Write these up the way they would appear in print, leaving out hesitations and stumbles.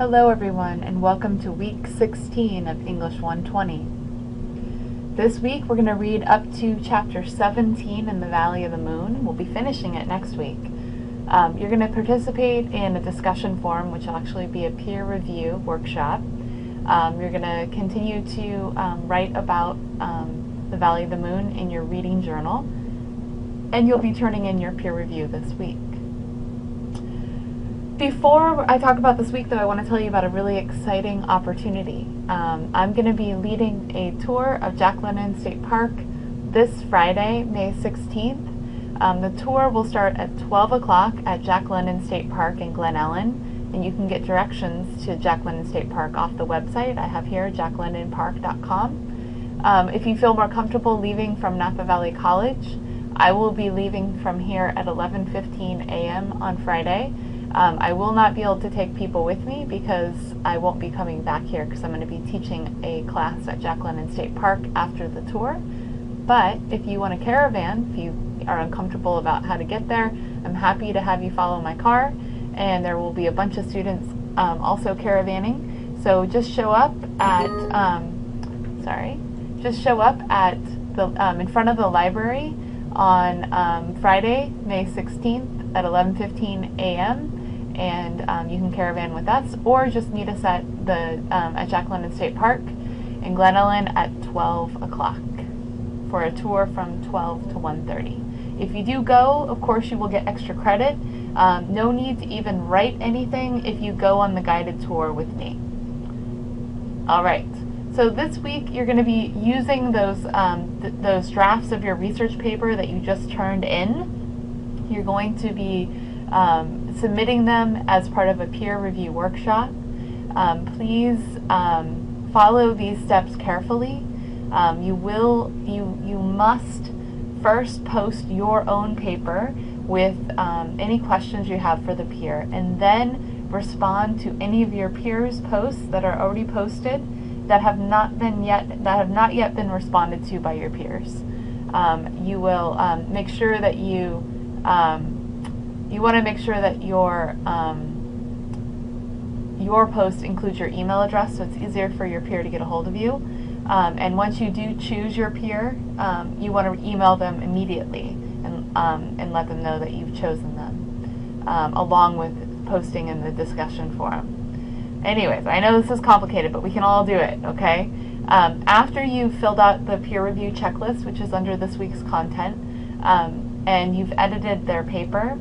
Hello everyone, and welcome to week 16 of English 120. This week we're going to read up to chapter 17 in the Valley of the Moon. We'll be finishing it next week. You're going to participate in a discussion forum, which will actually be a peer review workshop. You're going to continue to write about the Valley of the Moon in your reading journal, and you'll be turning in your peer review this week. Before I talk about this week, though, I want to tell you about a really exciting opportunity. I'm going to be leading a tour of Jack London State Park this Friday, May 16th. The tour will start at 12 o'clock at Jack London State Park in Glen Ellen, and you can get directions to Jack London State Park off the website I have here, jacklondonpark.com. If you feel more comfortable leaving from Napa Valley College, I will be leaving from here at 11:15 a.m. on Friday. I will not be able to take people with me because I won't be coming back here because I'm going to be teaching a class at Jack London State Park after the tour. But if you want a caravan, if you are uncomfortable about how to get there, I'm happy to have you follow my car, and there will be a bunch of students also caravanning. So just show up at in front of the library on Friday, May 16th at 11:15 a.m. and you can caravan with us, or just meet us at Jack London State Park in Glen Ellen at 12 o'clock for a tour from 12 to 1:30. If you do go, of course, you will get extra credit. No need to even write anything if you go on the guided tour with me. All right. So this week you're going to be using those drafts of your research paper that you just turned in. You're going to be submitting them as part of a peer review workshop. Please follow these steps carefully. You must first post your own paper with any questions you have for the peer, and then respond to any of your peers' posts that are already posted that have not yet been responded to by your peers. You will make sure that you want to make sure that your post includes your email address, so it's easier for your peer to get a hold of you. And once you do choose your peer, you want to email them immediately and let them know that you've chosen them, along with posting in the discussion forum. Anyways, I know this is complicated, but we can all do it, okay? After you've filled out the peer review checklist, which is under this week's content, and you've edited their paper,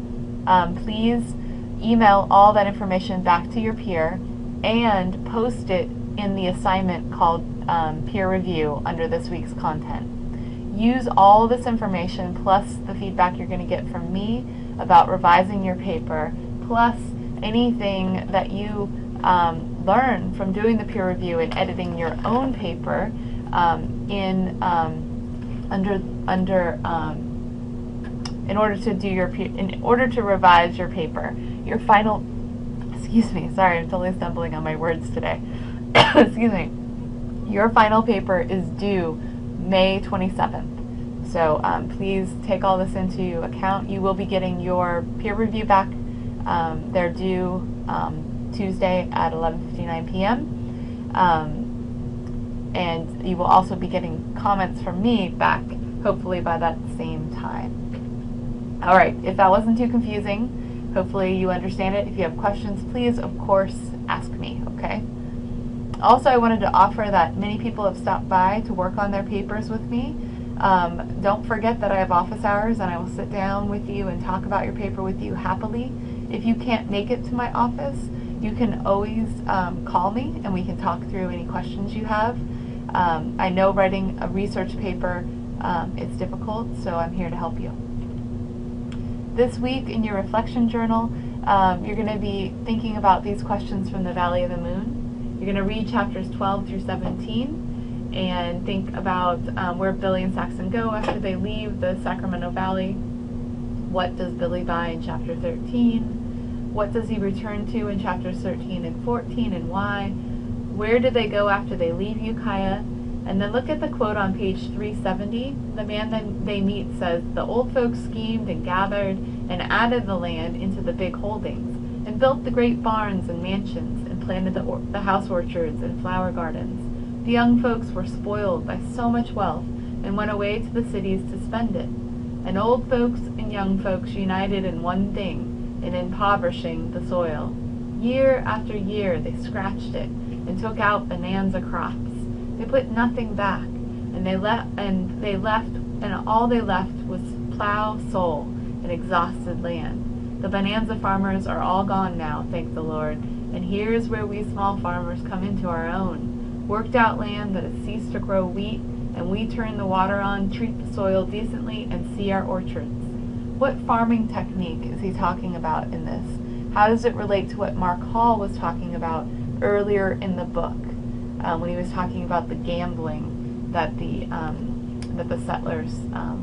please email all that information back to your peer and post it in the assignment called peer review under this week's content. Use all this information plus the feedback you're going to get from me about revising your paper, plus anything that you learn from doing the peer review and editing your own paper in order to revise your paper. Your final, excuse me, sorry, I'm totally stumbling on my words today. Excuse me. Your final paper is due May 27th. So please take all this into account. You will be getting your peer review back. They're due Tuesday at 11:59 p.m. And you will also be getting comments from me back, hopefully by that same time. All right, if that wasn't too confusing, hopefully you understand it. If you have questions, please, of course, ask me, okay? Also, I wanted to offer that many people have stopped by to work on their papers with me. Don't forget that I have office hours, and I will sit down with you and talk about your paper with you happily. If you can't make it to my office, you can always call me, and we can talk through any questions you have. I know writing a research paper is difficult, so I'm here to help you. This week in your reflection journal, you're going to be thinking about these questions from the Valley of the Moon. You're going to read chapters 12 through 17 and think about where Billy and Saxon go after they leave the Sacramento Valley. What does Billy buy in chapter 13? What does he return to in chapters 13 and 14, and why? Where do they go after they leave Ukiah? And then look at the quote on page 370. The man that they meet says, "The old folks schemed and gathered and added the land into the big holdings, and built the great barns and mansions, and planted the house orchards and flower gardens. The young folks were spoiled by so much wealth and went away to the cities to spend it. And old folks and young folks united in one thing, in impoverishing the soil. Year after year they scratched it and took out bonanza crops. They put nothing back, and all they left was plow, soul, and exhausted land. The bonanza farmers are all gone now, thank the Lord, and here's where we small farmers come into our own. Worked out land that has ceased to grow wheat, and we turn the water on, treat the soil decently, and see our orchards. What farming technique is he talking about in this? How does it relate to what Mark Hall was talking about earlier in the book, when he was talking about the gambling that the settlers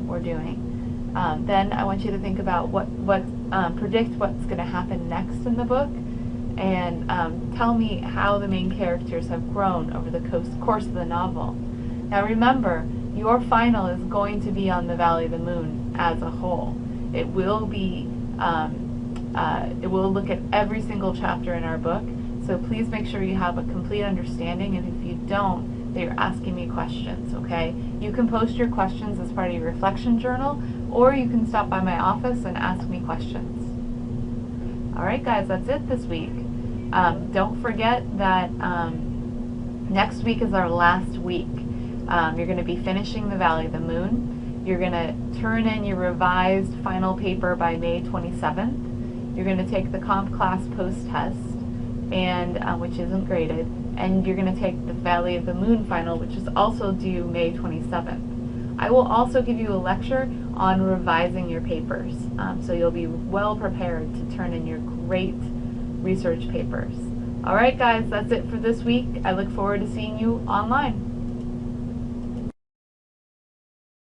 were doing? Then I want you to think about predict what's going to happen next in the book, and tell me how the main characters have grown over the course of the novel. Now remember, your final is going to be on the Valley of the Moon as a whole. It will be, it will look at every single chapter in our book, so please make sure you have a complete understanding, and if you don't, that you're asking me questions, okay? You can post your questions as part of your reflection journal, or you can stop by my office and ask me questions. Alright guys, that's it this week. Don't forget that next week is our last week. You're going to be finishing the Valley of the Moon. You're going to turn in your revised final paper by May 27th. You're going to take the comp class post-test, and which isn't graded, and you're going to take the Valley of the Moon final, which is also due May 27th. I will also give you a lecture on revising your papers, so you'll be well prepared to turn in your great research papers. Alright guys, that's it for this week. I look forward to seeing you online.